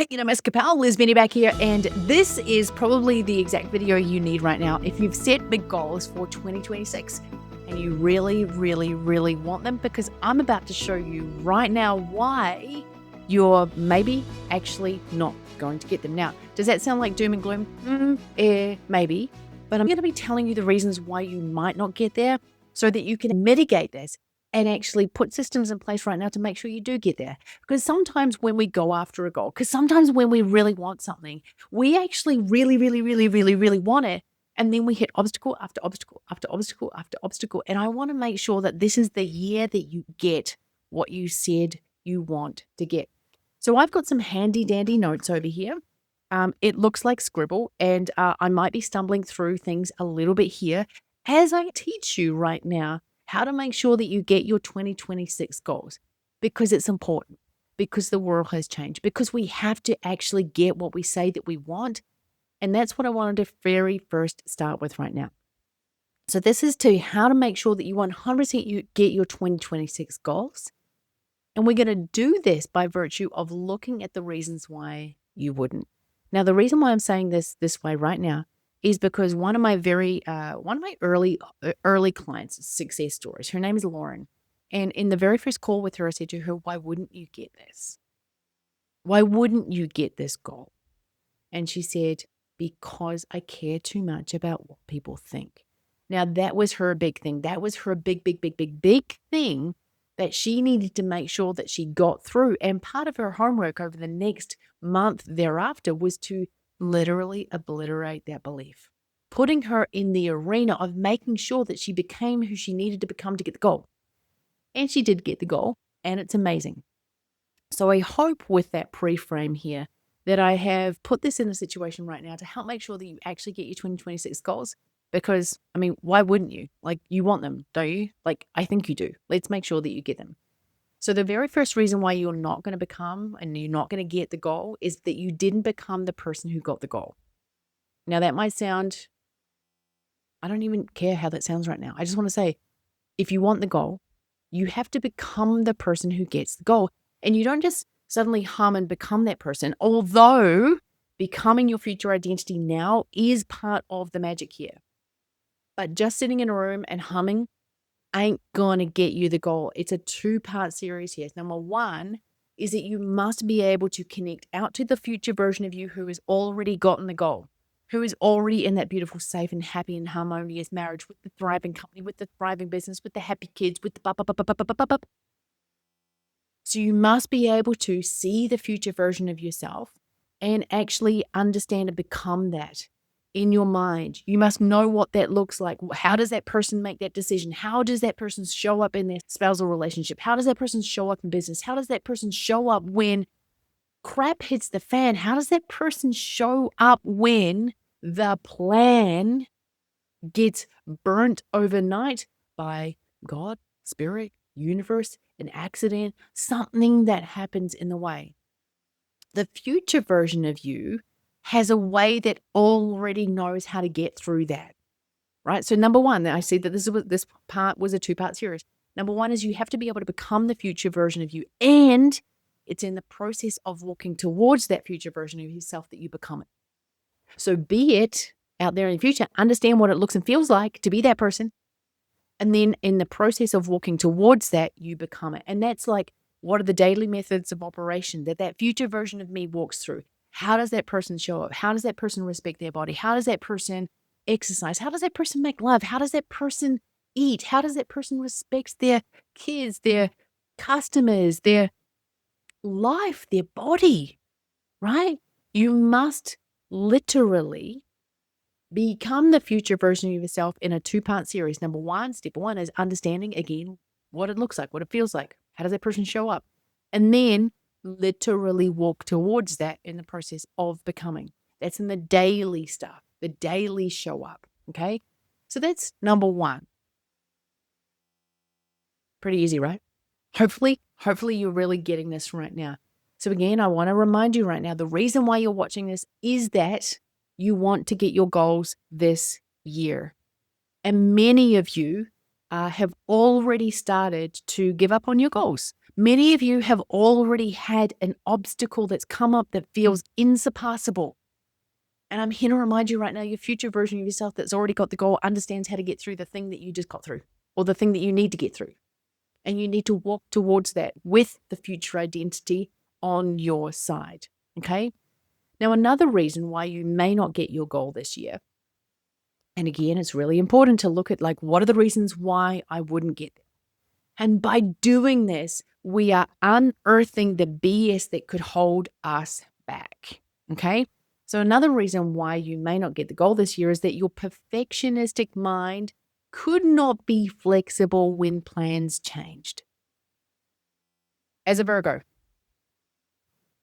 Hey, Miss Capel, Liz Benny back here, and this is probably the exact video you need right now if you've set big goals for 2026 and you really, really, really want them, because I'm about to show you right now why you're maybe actually not going to get them. Now, does that sound like doom and gloom? Maybe, but I'm going to be telling you the reasons why you might not get there so that you can mitigate this and actually put systems in place right now to make sure you do get there. Because sometimes when we go after a goal, because sometimes when we really want something, we actually really, really, really, really, really want it. And then we hit obstacle after obstacle after obstacle after obstacle. And I want to make sure that this is the year that you get what you said you want to get. So I've got some handy dandy notes over here. It looks like scribble, and I might be stumbling through things a little bit here as I teach you right now how to make sure that you get your 2026 goals, because it's important, because the world has changed, because we have to actually get what we say that we want. And that's what I wanted to very first start with right now. So this is to how to make sure that you 100% you get your 2026 goals. And we're going to do this by virtue of looking at the reasons why you wouldn't. Now, the reason why I'm saying this way right now is because one of my early clients' success stories, her name is Lauren. And in the very first call with her, I said to her, why wouldn't you get this? Why wouldn't you get this goal? And she said, because I care too much about what people think. Now, that was her big thing. That was her big thing that she needed to make sure that she got through. And part of her homework over the next month thereafter was to literally obliterate that belief, putting her in the arena of making sure that she became who she needed to become to get the goal. And she did get the goal, and it's amazing. So I hope with that pre-frame here that I have put this in a situation right now to help make sure that you actually get your 2026 goals. Because, I mean, why wouldn't you? Like, you want them, don't you? Like, I think you do. Let's make sure that you get them. So the very first reason why you're not going to become and you're not going to get the goal is that you didn't become the person who got the goal. Now, that might sound, I don't even care how that sounds right now. I just want to say, if you want the goal, you have to become the person who gets the goal. And you don't just suddenly hum and become that person, although becoming your future identity now is part of the magic here. But just sitting in a room and humming ain't going to get you the goal. It's a two-part series here. Number one is that you must be able to connect out to the future version of you who has already gotten the goal, who is already in that beautiful, safe, and happy and harmonious marriage with the thriving company, with the thriving business, with the happy kids, with the So you must be able to see the future version of yourself and actually understand and become that in your mind. You must know what that looks like. How does that person make that decision? How does that person show up in their spousal relationship? How does that person show up in business? How does that person show up when crap hits the fan? How does that person show up when the plan gets burnt overnight by God, spirit, universe, an accident, something that happens in the way? The future version of you has a way that already knows how to get through that, right? So number one, I see that this part was a two-part series. Number one is you have to be able to become the future version of you, and it's in the process of walking towards that future version of yourself that you become it. So be it out there in the future, understand what it looks and feels like to be that person. And then in the process of walking towards that, you become it. And that's like, what are the daily methods of operation that future version of me walks through? How does that person show up? How does that person respect their body? How does that person exercise? How does that person make love? How does that person eat? How does that person respect their kids, their customers, their life, their body, right? You must literally become the future version of yourself in a two-part series. Step one is understanding, again, what it looks like, what it feels like. How does that person show up? And then literally walk towards that in the process of becoming. That's in the daily stuff, the daily show up, okay? So that's number one. Pretty easy, right? Hopefully you're really getting this right now. So again, I want to remind you right now, the reason why you're watching this is that you want to get your goals this year. And many of you have already started to give up on your goals. Many of you have already had an obstacle that's come up that feels insurpassable. And I'm here to remind you right now, your future version of yourself that's already got the goal understands how to get through the thing that you just got through or the thing that you need to get through. And you need to walk towards that with the future identity on your side. Okay. Now, another reason why you may not get your goal this year, and again, it's really important to look at like, what are the reasons why I wouldn't get there? And by doing this, we are unearthing the BS that could hold us back. Okay. So another reason why you may not get the goal this year is that your perfectionistic mind could not be flexible when plans changed. As a Virgo,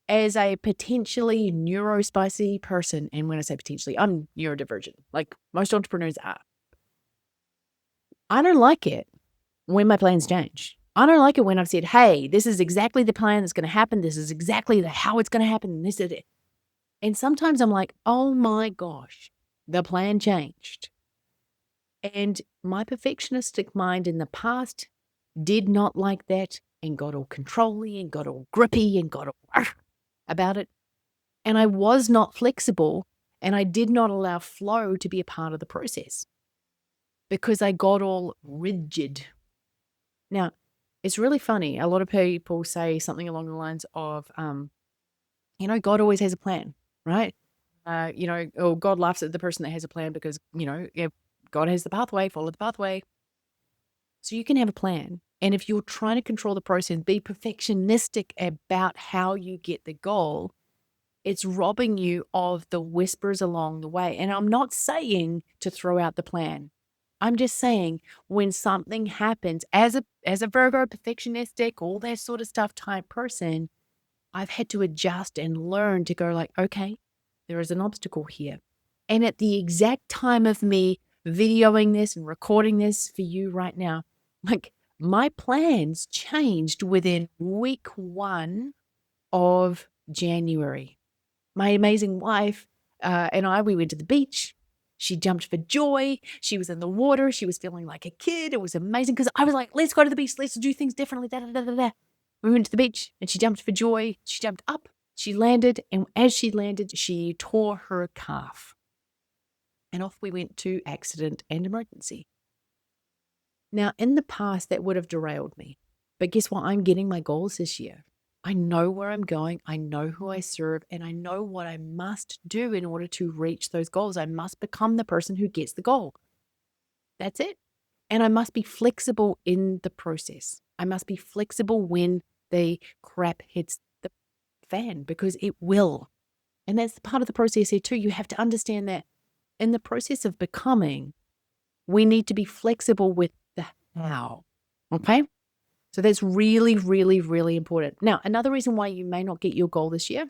as a potentially neurospicy person, and when I say potentially, I'm neurodivergent, like most entrepreneurs are. I don't like it when my plans change. I don't like it when I've said, hey, this is exactly the plan that's going to happen. This is exactly how it's going to happen. This is it. And sometimes I'm like, oh my gosh, the plan changed. And my perfectionistic mind in the past did not like that and got all controlling and got all grippy and got all about it. And I was not flexible and I did not allow flow to be a part of the process because I got all rigid. Now, it's really funny. A lot of people say something along the lines of, God always has a plan, right? Or God laughs at the person that has a plan because, God has the pathway, follow the pathway. So you can have a plan. And if you're trying to control the process, be perfectionistic about how you get the goal, it's robbing you of the whispers along the way. And I'm not saying to throw out the plan. I'm just saying when something happens as a Virgo, perfectionistic, all that sort of stuff type person, I've had to adjust and learn to go like, okay, there is an obstacle here. And at the exact time of me videoing this and recording this for you right now, like my plans changed within week 1 of January. My amazing wife and we went to the beach. She jumped for joy. She was in the water. She was feeling like a kid. It was amazing because I was like, let's go to the beach. Let's do things differently. Da, da, da, da, da. We went to the beach and she jumped for joy. She jumped up. She landed. And as she landed, she tore her calf. And off we went to accident and emergency. Now, in the past, that would have derailed me. But guess what? I'm getting my goals this year. I know where I'm going. I know who I serve, and I know what I must do in order to reach those goals. I must become the person who gets the goal. That's it. And I must be flexible in the process. I must be flexible when the crap hits the fan because it will. And that's part of the process here too. You have to understand that in the process of becoming, we need to be flexible with the how. Okay? So that's really, really, really important. Now, another reason why you may not get your goal this year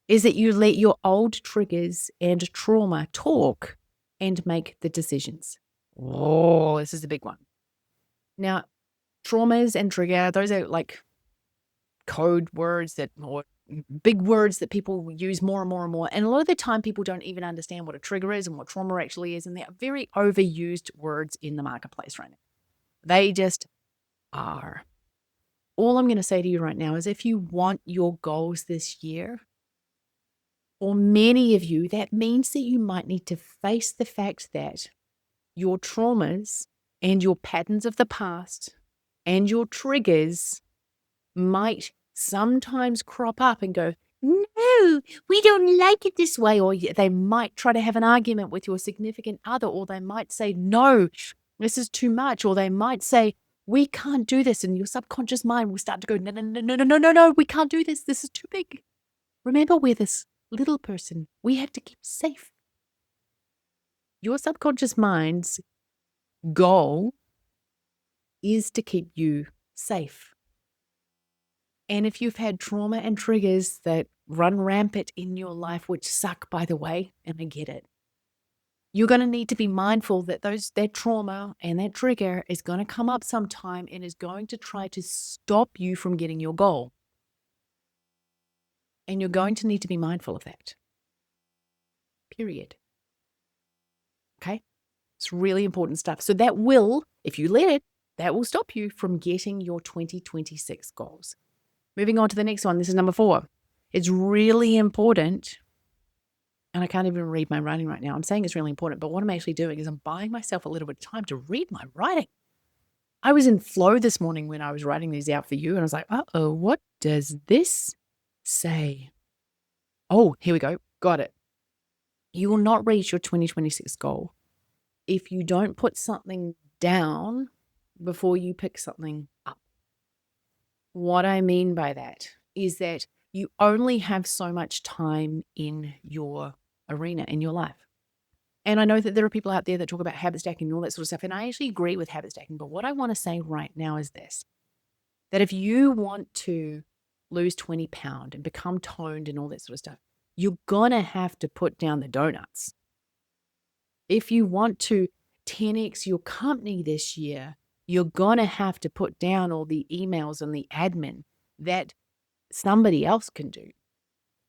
is that you let your old triggers and trauma talk and make the decisions. Oh, this is a big one. Now, traumas and trigger, those are like code words or big words that people use more and more and more. And a lot of the time, people don't even understand what a trigger is and what trauma actually is. And they're very overused words in the marketplace right now. They just are. All I'm going to say to you right now is if you want your goals this year, or many of you, that means that you might need to face the fact that your traumas and your patterns of the past and your triggers might sometimes crop up and go, no, we don't like it this way. Or they might try to have an argument with your significant other, or they might say, no, this is too much. Or they might say, we can't do this. And your subconscious mind will start to go, no, no, no, no, no, no, no, no, we can't do this. This is too big. Remember, we're this little person. We have to keep safe. Your subconscious mind's goal is to keep you safe. And if you've had trauma and triggers that run rampant in your life, which suck, by the way, and I get it, you're going to need to be mindful that that trauma and that trigger is going to come up sometime and is going to try to stop you from getting your goal. And you're going to need to be mindful of that. Period. Okay? It's really important stuff. So that will, if you let it, That will stop you from getting your 2026 goals. Moving on to the next one. This is number 4. It's really important. And I can't even read my writing right now. I'm saying it's really important, but what I'm actually doing is I'm buying myself a little bit of time to read my writing. I was in flow this morning when I was writing these out for you, and I was like, uh-oh, what does this say? Oh, here we go. Got it. You will not reach your 2026 goal if you don't put something down before you pick something up. What I mean by that is that you only have so much time in your arena, in your life. And I know that there are people out there that talk about habit stacking and all that sort of stuff. And I actually agree with habit stacking. But what I want to say right now is this, that if you want to lose 20 pounds and become toned and all that sort of stuff, you're going to have to put down the donuts. If you want to 10x your company this year, you're going to have to put down all the emails and the admin that somebody else can do.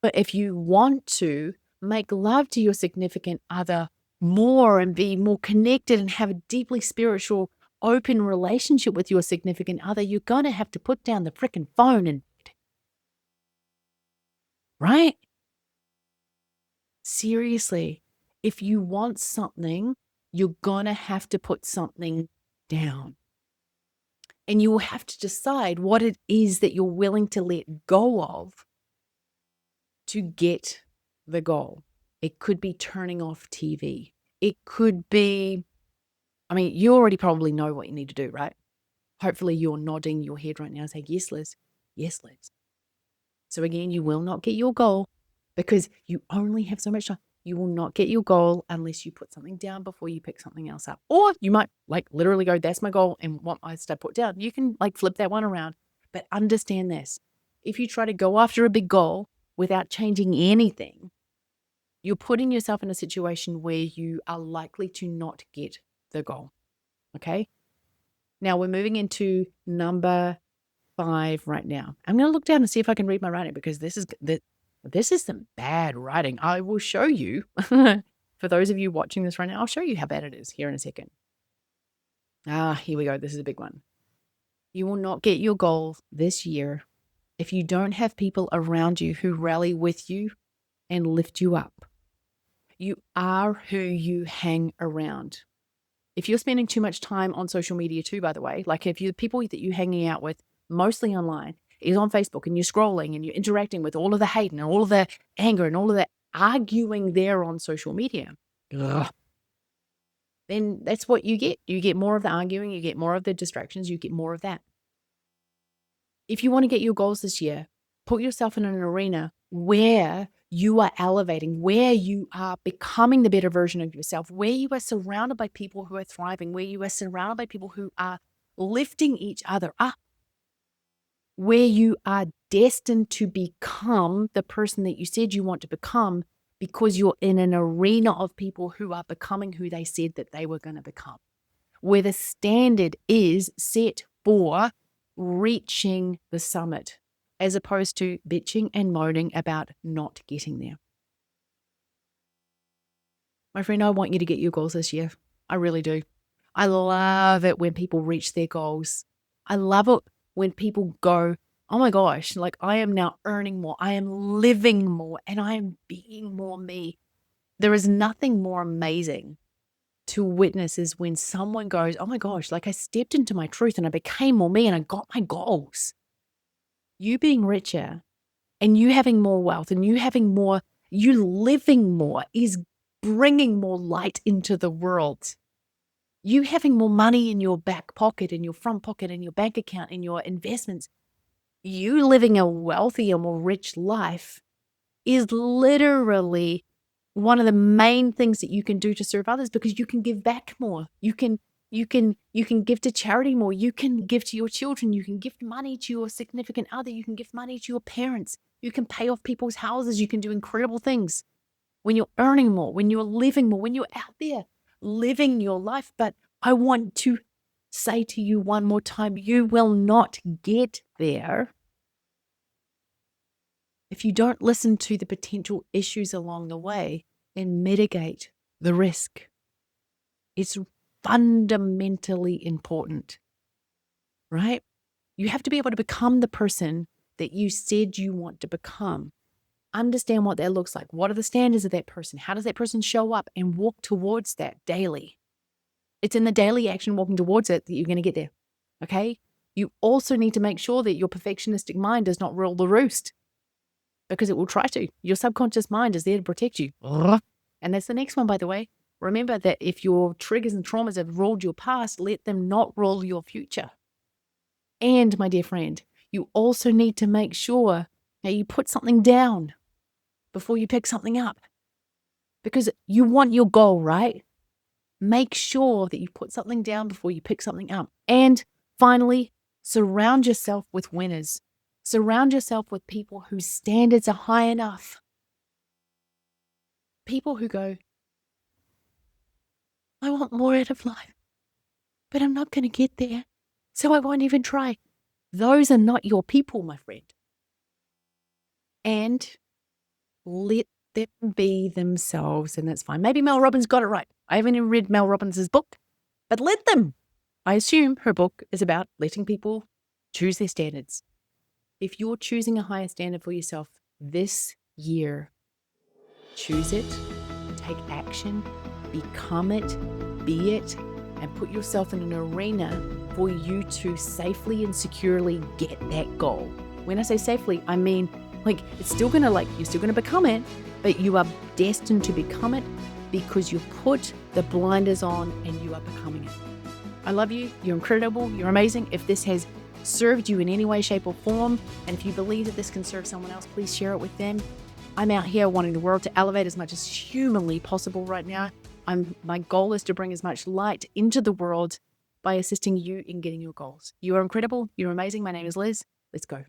But if you want to make love to your significant other more and be more connected and have a deeply spiritual, open relationship with your significant other, you're going to have to put down the freaking phone and, right? Seriously, if you want something, you're going to have to put something down. And you will have to decide what it is that you're willing to let go of to get the goal. It could be turning off TV. It could be, you already probably know what you need to do, right? Hopefully you're nodding your head right now and saying, yes, Liz. Yes, Liz. So again, you will not get your goal because you only have so much time. You will not get your goal unless you put something down before you pick something else up. Or you might literally go, that's my goal and want my stuff put down. You can flip that one around. But understand this. If you try to go after a big goal without changing anything, you're putting yourself in a situation where you are likely to not get the goal. Okay? Now we're moving into number 5 right now. I'm going to look down and see if I can read my writing because this is some bad writing. I will show you. For those of you watching this right now, I'll show you how bad it is here in a second. Here we go. This is a big one. You will not get your goal this year if you don't have people around you who rally with you and lift you up. You are who you hang around. If you're spending too much time on social media too, by the way, if you people that you're hanging out with mostly online is on Facebook and you're scrolling and you're interacting with all of the hate and all of the anger and all of the arguing there on social media, then that's what you get. You get more of the arguing, you get more of the distractions, you get more of that. If you want to get your goals this year, put yourself in an arena where you are elevating, where you are becoming the better version of yourself, where you are surrounded by people who are thriving, where you are surrounded by people who are lifting each other up, where you are destined to become the person that you said you want to become because you're in an arena of people who are becoming who they said that they were going to become, where the standard is set for reaching the summit, as opposed to bitching and moaning about not getting there. My friend, I want you to get your goals this year. I really do. I love it when people reach their goals. I love it when people go, oh my gosh, I am now earning more. I am living more and I am being more me. There is nothing more amazing to witness is when someone goes, oh my gosh, I stepped into my truth and I became more me and I got my goals. You being richer and you having more wealth and you having more, you living more is bringing more light into the world. You having more money in your back pocket, in your front pocket, in your bank account, in your investments, you living a wealthier, more rich life is literally one of the main things that you can do to serve others because you can give back more. You can give to charity more. You can give to your children. You can give money to your significant other. You can give money to your parents. You can pay off people's houses. You can do incredible things when you're earning more, when you're living more, when you're out there living your life. But I want to say to you one more time, you will not get there if you don't listen to the potential issues along the way and mitigate the risk. It's fundamentally important right? You have to be able to become the person that you said you want to become. Understand what that looks like. What are the standards of that person? How does that person show up? And walk towards that daily. It's in the daily action walking towards it that you're going to get there. Okay? You also need to make sure that your perfectionistic mind does not rule the roost, because it will try to. Your subconscious mind is there to protect you. And that's the next one, by the way. Remember that if your triggers and traumas have ruled your past, let them not rule your future. And my dear friend, you also need to make sure that you put something down before you pick something up, because you want your goal, right? Make sure that you put something down before you pick something up. And finally, surround yourself with winners. Surround yourself with people whose standards are high enough. People who go, I want more out of life, but I'm not going to get there, so I won't even try. Those are not your people, my friend. And let them be themselves, and that's fine. Maybe Mel Robbins got it right. I haven't even read Mel Robbins' book, but let them. I assume her book is about letting people choose their standards. If you're choosing a higher standard for yourself this year, choose it, take action, become it, be it, and put yourself in an arena for you to safely and securely get that goal. When I say safely, I mean it's still going to you're still going to become it, but you are destined to become it because you put the blinders on and you are becoming it. I love you. You're incredible. You're amazing. If this has served you in any way, shape, or form, and if you believe that this can serve someone else, please share it with them. I'm out here wanting the world to elevate as much as humanly possible right now. My goal is to bring as much light into the world by assisting you in getting your goals. You are incredible. You're amazing. My name is Liz. Let's go.